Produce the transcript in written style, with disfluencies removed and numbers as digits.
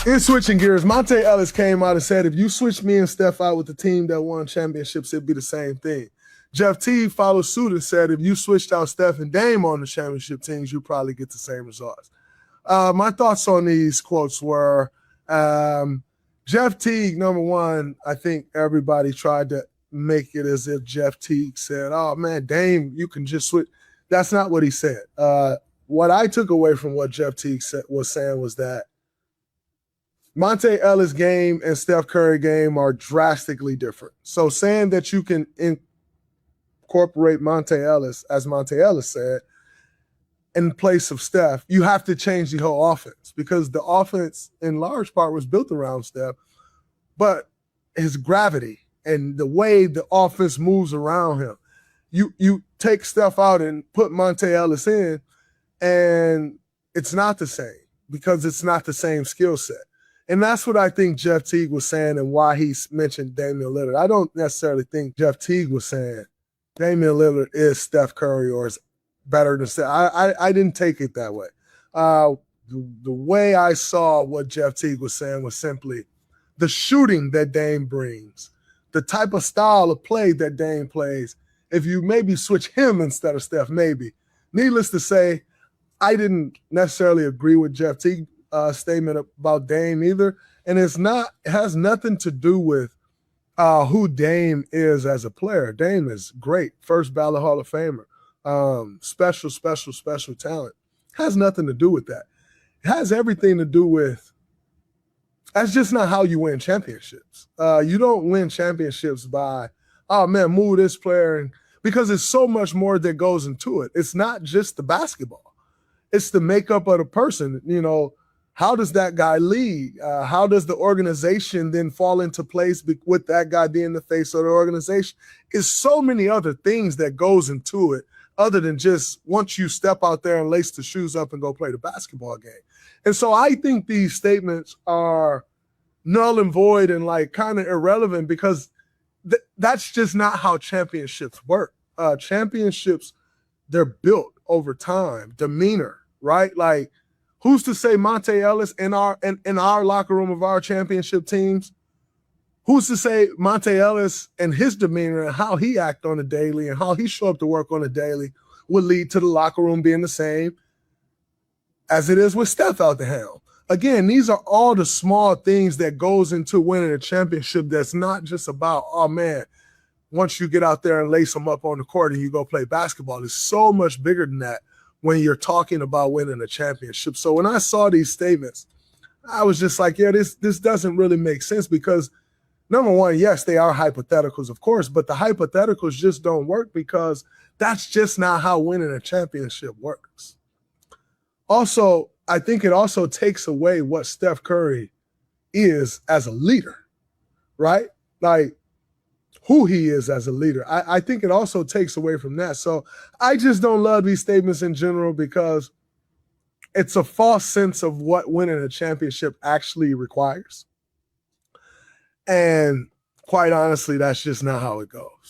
In switching gears, Monte Ellis came out and said, if you switch me and Steph out with the team that won championships, it'd be the same thing. Jeff Teague followed suit and said, if you switched out Steph and Dame on the championship teams, you'd probably get the same results. My thoughts on these quotes were, Jeff Teague, number one, I think everybody tried to make it as if Jeff Teague said, oh, man, Dame, you can just switch. That's not what he said. What I took away from what Jeff Teague was saying was that Monte Ellis' game and Steph Curry game are drastically different. So saying that you can incorporate Monte Ellis, as Monte Ellis said, in place of Steph, you have to change the whole offense because the offense in large part was built around Steph, but his gravity and the way the offense moves around him, you take Steph out and put Monte Ellis in, and it's not the same because it's not the same skill set. And that's what I think Jeff Teague was saying and why he mentioned Damian Lillard. I don't necessarily think Jeff Teague was saying Damian Lillard is Steph Curry or is better than Steph. I didn't take it that way. The way I saw what Jeff Teague was saying was simply the shooting that Dame brings, the type of style of play that Dame plays. If you maybe switch him instead of Steph, maybe. Needless to say, I didn't necessarily agree with Jeff Teague's statement about Dame either. And it has nothing to do with who Dame is as a player. Dame is great. First ballot Hall of Famer. Special talent. Has nothing to do with that. It has everything to do with, that's just not how you win championships. You don't win championships by, oh man, move this player, and because there's so much more that goes into it. It's not just the basketball. It's the makeup of the person. You know, how does that guy lead? How does the organization then fall into place with that guy being the face of the organization? It's so many other things that goes into it other than just once you step out there and lace the shoes up and go play the basketball game. And so I think these statements are null and void and like kind of irrelevant because that's just not how championships work. Championships, they're built over time, demeanor, right? Like, who's to say Monte Ellis in our locker room of our championship teams? Who's to say Monte Ellis and his demeanor and how he act on a daily and how he show up to work on a daily would lead to the locker room being the same as it is with Steph out the helm? Again, these are all the small things that goes into winning a championship that's not just about, oh man, once you get out there and lace them up on the court and you go play basketball. It's so much bigger than that when you're talking about winning a championship. So when I saw these statements, I was just like, yeah, this doesn't really make sense because number one, yes, they are hypotheticals, of course, but the hypotheticals just don't work because that's just not how winning a championship works. Also, I think it also takes away what Steph Curry is as a leader, right? Like who he is as a leader. I think it also takes away from that. So I just don't love these statements in general because it's a false sense of what winning a championship actually requires. And quite honestly, that's just not how it goes.